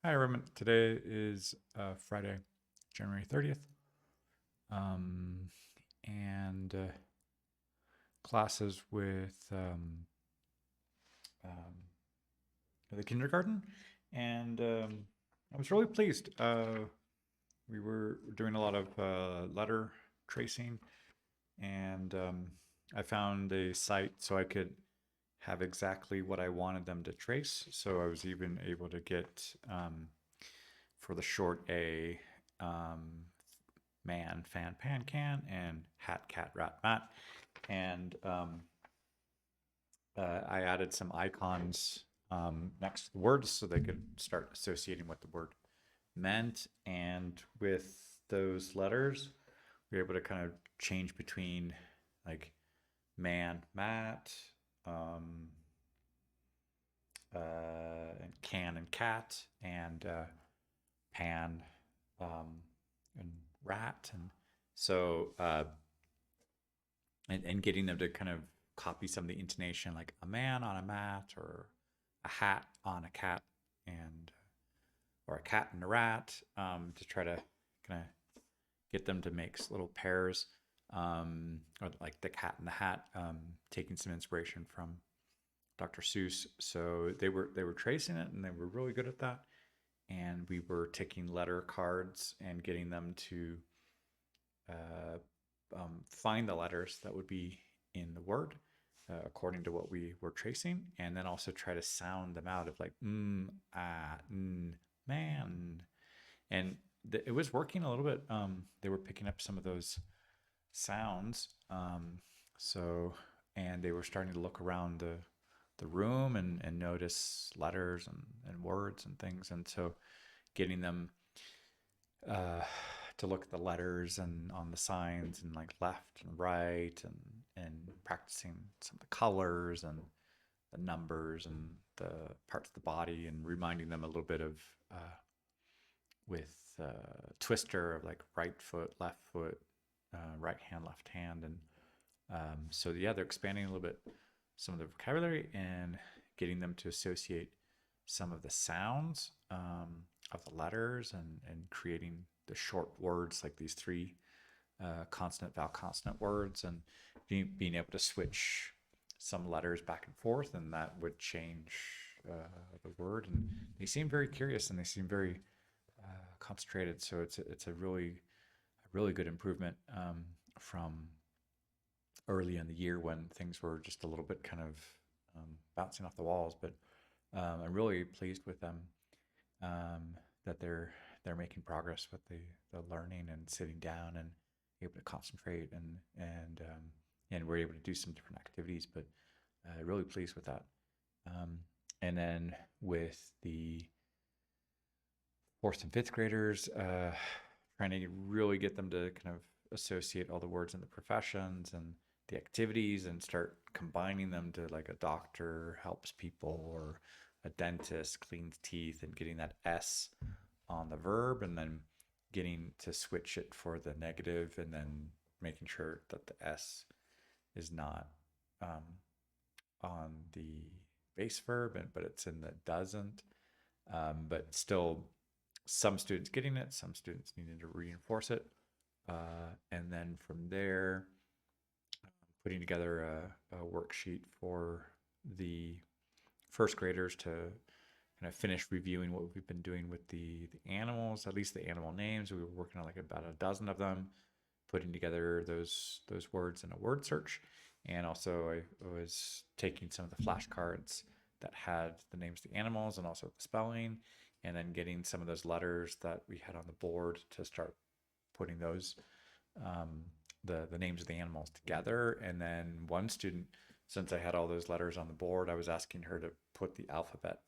Hi, everyone. Today is Friday, January 30th. Um, and classes with the kindergarten. And I was really pleased. We were doing a lot of letter tracing, and I found a site so I could have exactly what I wanted them to trace. So I was even able to get for the short A, man, fan, pan, can, and hat, cat, rat, mat. And I added some icons next to the words so they could start associating what the word meant. And with those letters, we were able to kind of change between like man, mat, um, and can and cat, and pan, um, and rat. And so and getting them to kind of copy some of the intonation, like a man on a mat or a hat on a cat, and or a cat and a rat, to try to kind of get them to make little pairs, or like the cat and the hat, taking some inspiration from Dr. Seuss. So they were tracing it, and they were really good at that. And we were taking letter cards and getting them to uh, find the letters that would be in the word according to what we were tracing, and then also try to sound them out of like man, and it was working a little bit. They were picking up some of those sounds, so and they were starting to look around the room and notice letters and words and things, and so getting them uh, to look at the letters and on the signs and like left and right, and practicing some of the colors and the numbers and the parts of the body, and reminding them a little bit of with twister of like right foot, left foot, right hand, left hand. And so yeah, they're expanding a little bit some of the vocabulary and getting them to associate some of the sounds of the letters, and creating the short words like these three consonant, vowel, consonant words, and being able to switch some letters back and forth, and that would change the word. And they seem very curious, and they seem very concentrated. So it's a really good improvement from early in the year when things were just a little bit kind of bouncing off the walls. But I'm really pleased with them, that they're making progress with the learning and sitting down and able to concentrate, and we're able to do some different activities. But really pleased with that. Um, and then with the fourth and fifth graders, trying to really get them to kind of associate all the words in the professions and the activities, and start combining them to like a doctor helps people, or a dentist cleans teeth, and getting that S on the verb, and then getting to switch it for the negative, and then making sure that the S is not on the base verb, but it's in the doesn't. But still, some students getting it, some students needing to reinforce it. And then from there, putting together a worksheet for the first graders to kind of finish reviewing what we've been doing with the animals, at least the animal names. We were working on like about a dozen of them, putting together those words in a word search. And also I was taking some of the flashcards that had the names of the animals and also the spelling, and then getting some of those letters that we had on the board to start putting those the names of the animals together. And then one student, since I had all those letters on the board, I was asking her to put the alphabet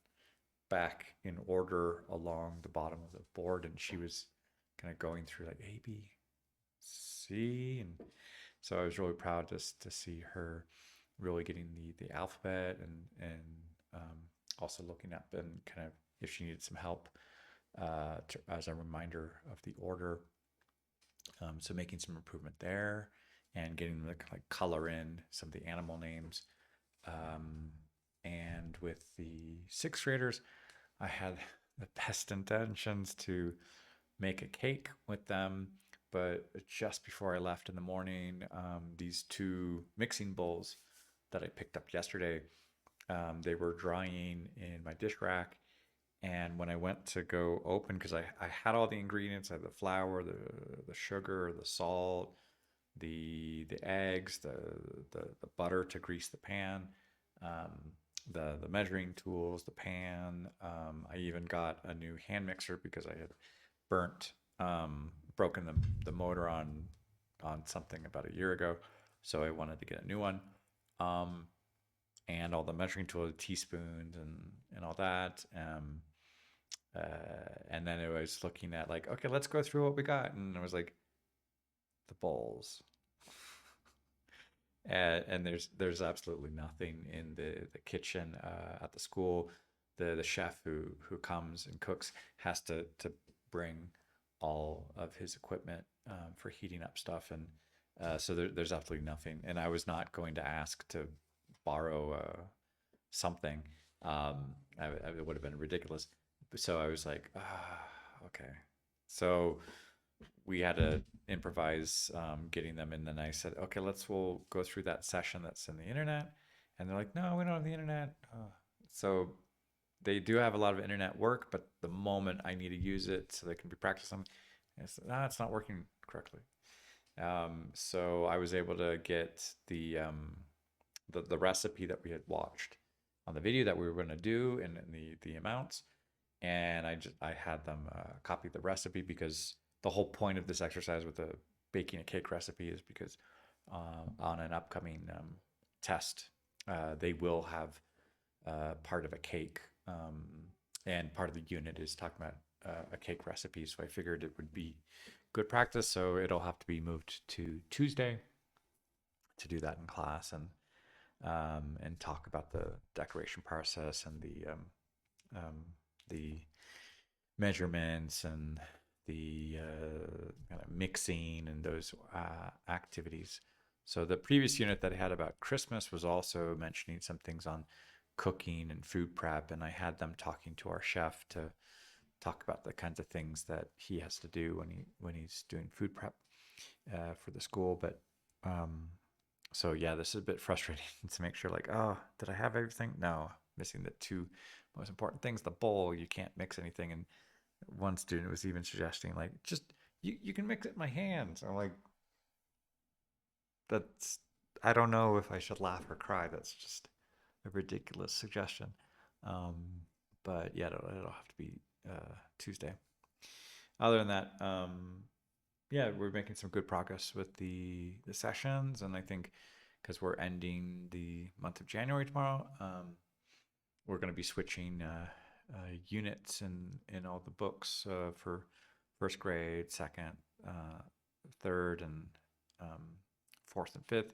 back in order along the bottom of the board, and she was kind of going through like A, B, C. And so I was really proud just to see her really getting the alphabet, and also looking up and kind of if she needed some help, as a reminder of the order. So making some improvement there, and getting them to kind of color in some of the animal names. And with the sixth graders, I had the best intentions to make a cake with them. But just before I left in the morning, these two mixing bowls that I picked up yesterday, they were drying in my dish rack. And when I went to go open, because I had all the ingredients, I had the flour, the sugar, the salt, the eggs, the butter to grease the pan, um, the measuring tools, the pan. I even got a new hand mixer because I had burnt broken the motor on something about a year ago, so I wanted to get a new one. Um, and all the measuring tools, teaspoons, and all that. And then I was looking at like, okay, let's go through what we got, and I was like, the bowls. And there's absolutely nothing in the kitchen at the school. The chef who comes and cooks has to bring all of his equipment for heating up stuff, and so there's absolutely nothing. And I was not going to ask to borrow something. It would have been ridiculous. So I was like, okay. So we had to improvise getting them, and then I said, okay, we'll go through that session that's in the internet. And they're like, no, we don't have the internet. So they do have a lot of internet work, but the moment I need to use it so they can be practicing, it's not working correctly. So I was able to get the recipe that we had watched on the video that we were going to do, and the amounts, and I had them copy the recipe, because the whole point of this exercise with the baking a cake recipe is because on an upcoming test, they will have part of a cake, and part of the unit is talking about a cake recipe. So I figured it would be good practice. So it'll have to be moved to Tuesday to do that in class, and talk about the decoration process and the measurements and the kind of mixing and those activities. So the previous unit that I had about Christmas was also mentioning some things on cooking and food prep, and I had them talking to our chef to talk about the kinds of things that he has to do when he's doing food prep for the school. But so yeah, this is a bit frustrating to make sure, like, oh, did I have everything? No, missing the two most important things. The bowl, you can't mix anything. And one student was even suggesting, like, just you can mix it in my hands. I'm like, that's, I don't know if I should laugh or cry. That's just a ridiculous suggestion. Um, but yeah, it'll have to be Tuesday. Other than that, yeah, we're making some good progress with the sessions, and I think because we're ending the month of January tomorrow, we're going to be switching units in all the books for first grade, second, third, and um, fourth and fifth.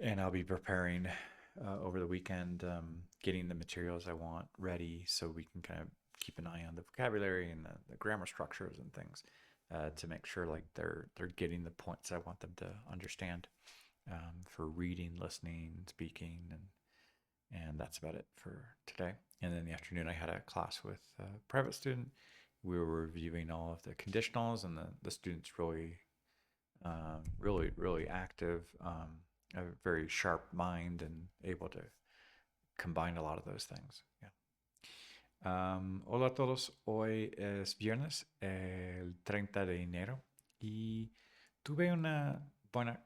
And I'll be preparing over the weekend, getting the materials I want ready so we can kind of keep an eye on the vocabulary and the grammar structures and things, to make sure like they're getting the points I want them to understand, for reading, listening, speaking, and that's about it for today. And then in the afternoon, I had a class with a private student. We were reviewing all of the conditionals, and the student's really active, a very sharp mind, and able to combine a lot of those things. Yeah. Hola a todos, hoy es viernes, el 30 de enero, y tuve una buena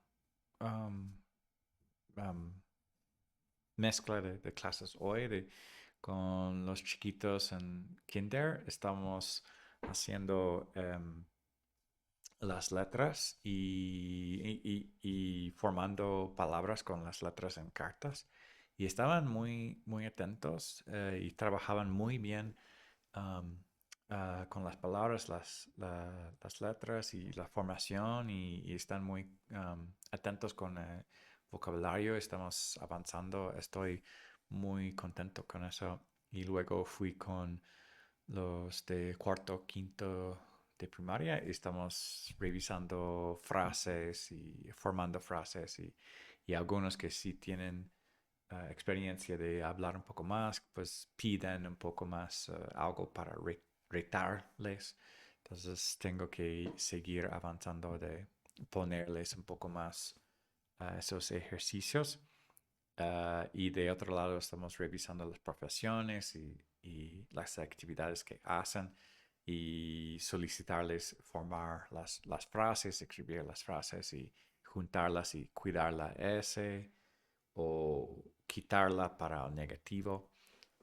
um, um, mezcla de clases hoy con los chiquitos en kinder. Estamos haciendo las letras y formando palabras con las letras en cartas. Y estaban muy atentos, y trabajaban muy bien, um, con las palabras, las letras y la formación, y están muy atentos con el vocabulario. Estamos avanzando. Estoy muy contento con eso. Y luego fui con los de cuarto, quinto de primaria. Estamos revisando frases y formando frases, y algunos que sí tienen experiencia de hablar un poco más, pues piden un poco más algo para retarles. Entonces tengo que seguir avanzando de ponerles un poco más esos ejercicios. Y de otro lado estamos revisando las profesiones y las actividades que hacen y solicitarles formar las frases, escribir las frases y juntarlas y cuidar la S o quitarla para el negativo.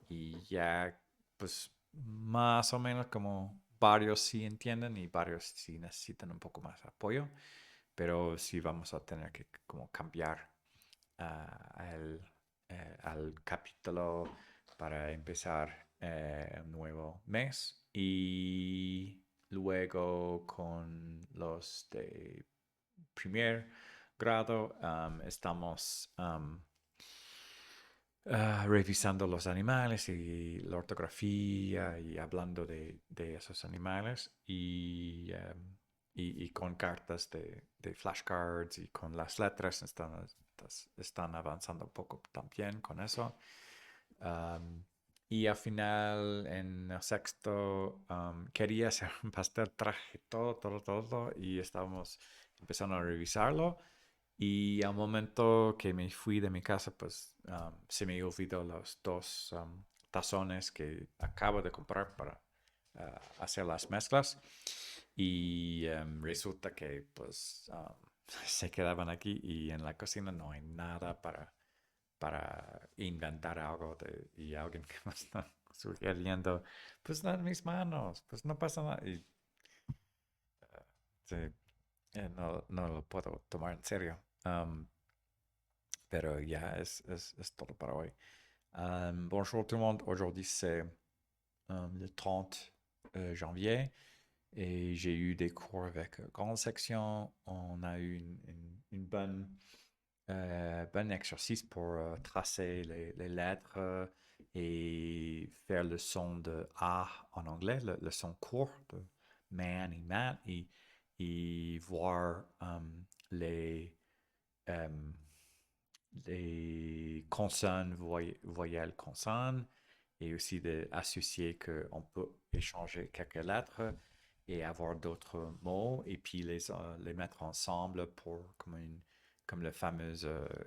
Y ya, pues más o menos como varios sí entienden y varios sí necesitan un poco más apoyo, pero sí vamos a tener que como cambiar al, al capítulo para empezar un nuevo mes y luego con los de primer grado estamos revisando los animales y la ortografía y hablando de esos animales y con cartas de flashcards y con las letras están avanzando un poco también con eso. Um, y al final, en el sexto, quería hacer un pastel, traje todo, y estábamos empezando a revisarlo. Y al momento que me fui de mi casa, pues se me olvidó los dos tazones que acabo de comprar para hacer las mezclas. Y resulta que pues se quedaban aquí y en la cocina no hay nada para inventar algo y alguien que me está sugiriendo, pues en mis manos, pues no pasa nada. Y sí, no lo puedo tomar en serio. Pero ya es todo para hoy. Bonjour tout le monde. Aujourd'hui, c'est le 30 janvier et j'ai eu des cours avec grande section. On a eu une bon exercice pour tracer les lettres et faire le son de A en anglais, le son court de man et mat, et voir um, les consonnes, voyelles, consonnes, et aussi d'associer qu'on peut échanger quelques lettres et avoir d'autres mots, et puis les mettre ensemble pour comme le fameux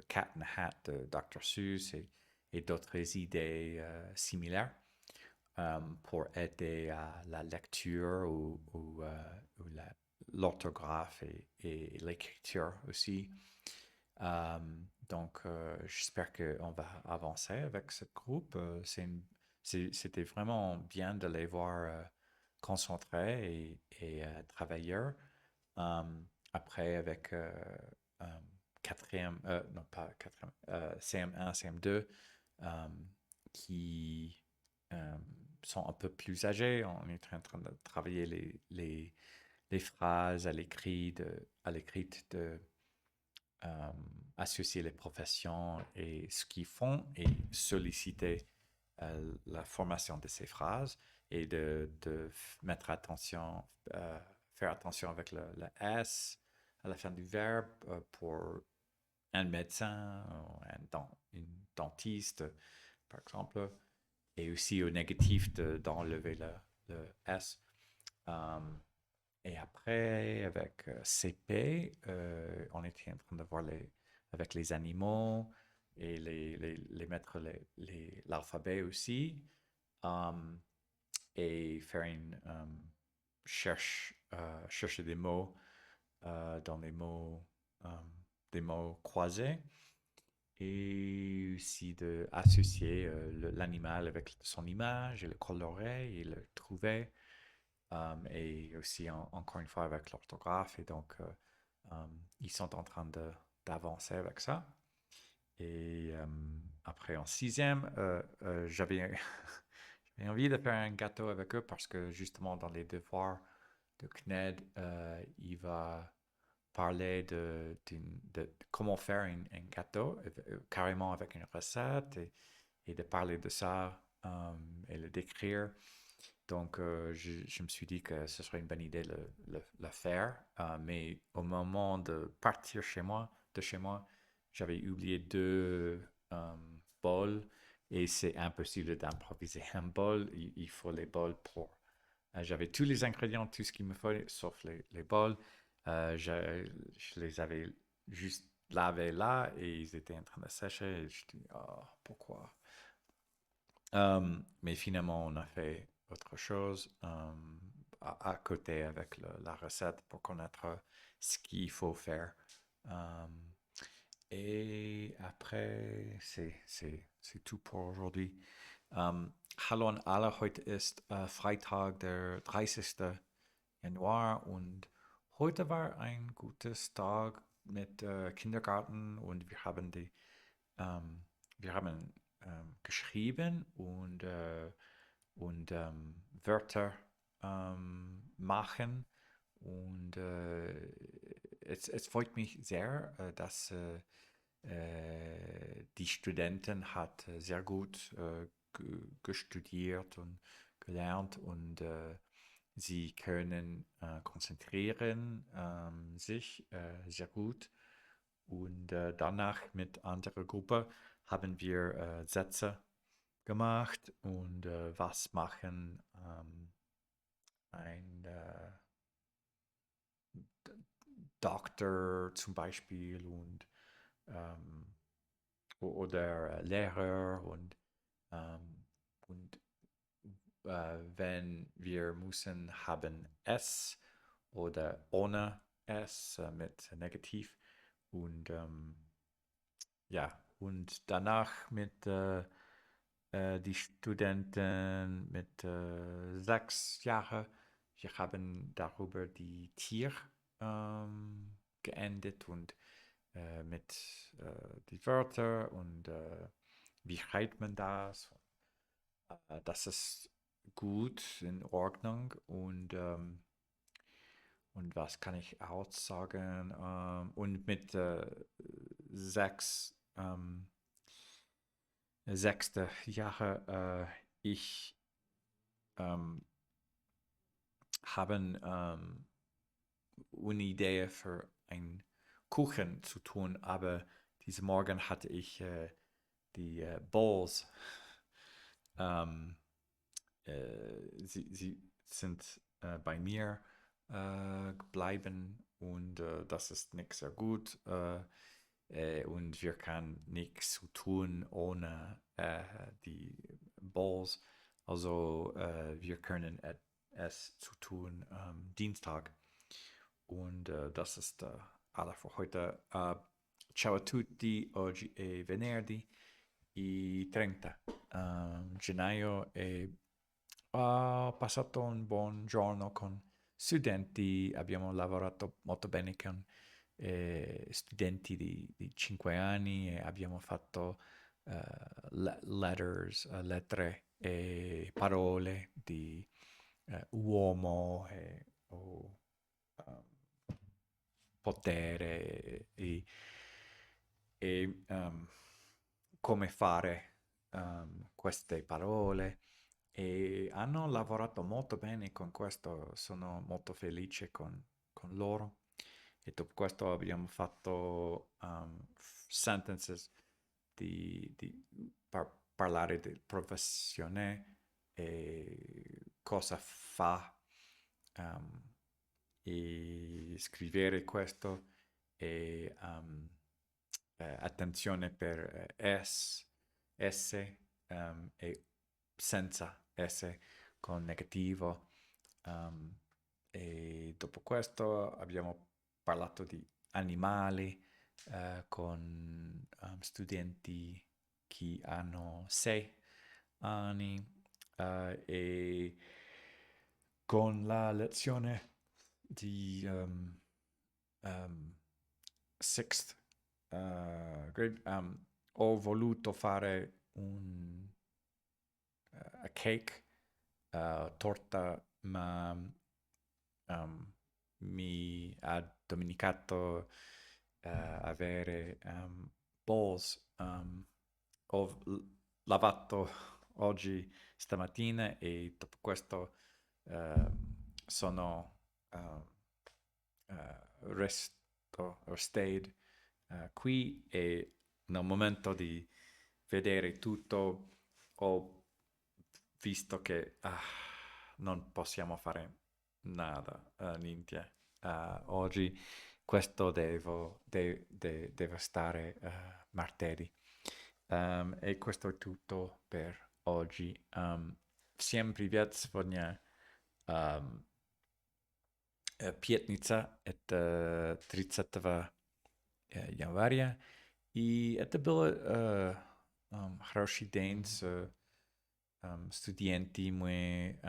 Cat in the Hat de Dr. Seuss et d'autres idées similaires pour aider à la lecture ou l'orthographe et l'écriture aussi. Donc, j'espère qu'on va avancer avec ce groupe. C'était vraiment bien de les voir concentrés et travailleurs. Après, avec quatrième, non pas quatrième, CM1, CM2, euh, qui euh, sont un peu plus âgés. On est en train de travailler les phrases à l'écrit de euh, associer les professions et ce qu'ils font et solliciter la formation de ces phrases et de mettre attention, faire attention avec le S à la fin du verbe pour un médecin ou une dentiste, par exemple, et aussi au négatif d'enlever le S. Um, et après, avec CP, on était en train de voir avec les animaux et les mettre l'alphabet aussi. Um, et faire une chercher des mots dans des mots croisés. Et aussi d'associer l'animal avec son image et le colorer et le trouver. Et aussi, encore une fois, avec l'orthographe. Et donc, ils sont en train d'avancer avec ça. Et après, en sixième, j'avais j'avais envie de faire un gâteau avec eux parce que justement, dans les devoirs de CNED, il va parler de comment faire un gâteau, carrément avec une recette, et de parler de ça et le décrire. Donc, je me suis dit que ce serait une bonne idée de le faire. Mais au moment de partir de chez moi, j'avais oublié deux bol et c'est impossible d'improviser un bol. Il faut les bols pour. J'avais tous les ingrédients, tout ce qu'il me fallait, sauf les bols. Je les avais juste lavés là et ils étaient en train de sécher. Et je dis, oh, pourquoi? Mais finalement, on a fait autre chose à côté avec la recette pour connaître ce qu'il faut faire. Et après, c'est tout pour aujourd'hui. Hallo an alle, heute ist Freitag, der 30. Januar und heute war ein gutes Tag mit Kindergarten und ähm, wir haben geschrieben und Wörter machen und es freut mich sehr, dass die Studentin hat sehr gut gestudiert und gelernt und sie können konzentrieren sich sehr gut. Und danach mit anderer Gruppe haben wir Sätze gemacht und was machen ein Doktor zum Beispiel und ähm, oder Lehrer und wenn wir müssen haben es oder ohne es mit Negativ und ja und danach mit die Studenten mit 6 Jahren. Wir haben darüber die Tier geendet und mit die Wörter und wie schreibt man das? Das ist gut in Ordnung und was kann ich auch sagen? Und mit 6. Jahre ich ähm, haben eine Idee für einen Kuchen zu tun, aber diesen Morgen hatte ich die Bowls. Ähm, sie sind bei mir geblieben und das ist nicht sehr gut. Und wir können nichts zu tun ohne die Bowls. Also wir können es zu tun Dienstag. Und das ist alles für heute. Ciao a tutti, oggi è venerdì, il 30 gennaio e ho passato un buon giorno con studenti, abbiamo lavorato molto bene con studenti di 5 anni e abbiamo fatto letters, lettere e parole di uomo o potere e come fare queste parole e hanno lavorato molto bene con questo, sono molto felice con loro e dopo questo abbiamo fatto sentences per parlare di professione e cosa fa e scrivere questo e attenzione per S e senza S con negativo. E dopo questo abbiamo parlato di animali con studenti che hanno 6 anni e con la lezione di sixth grade ho voluto fare a cake, torta, ma mi ha dimenticato avere bowls. Ho lavato oggi stamattina e dopo questo sono resto o stayed qui e nel momento di vedere tutto. Ho visto che non possiamo fare nada, niente. Oggi questo deve stare martedì. E questo è tutto per oggi. Всем привет! Сегодня пятница, это 30 января. И это было хороший день с студентами. Мы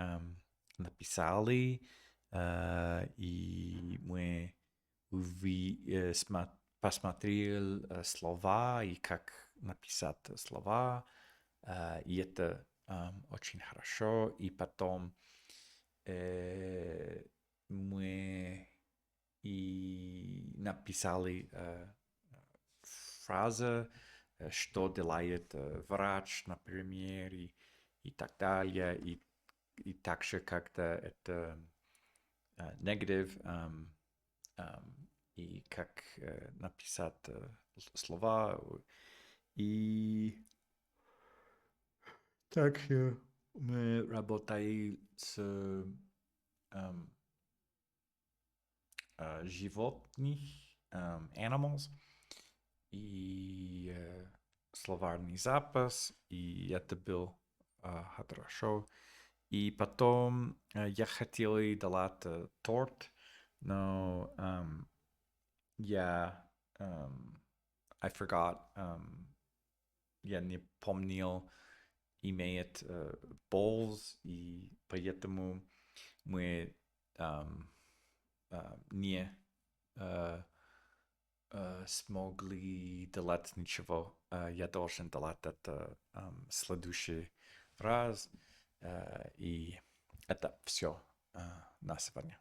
написали, и мы посмотрели слова и как написать слова. И это очень хорошо. И потом мы и написали фразы, что делает врач, например, и так далее. И также как-то это негатив, и как написать слова. И также мы работаем с животных, animals, и словарный запас, и это был хорошо. И потом я хотел делать торт, но я I forgot, я не помнил, имеет balls, и поэтому мы не смогли делать ничего. Я должен делать это следующий раз. И это все на сегодня.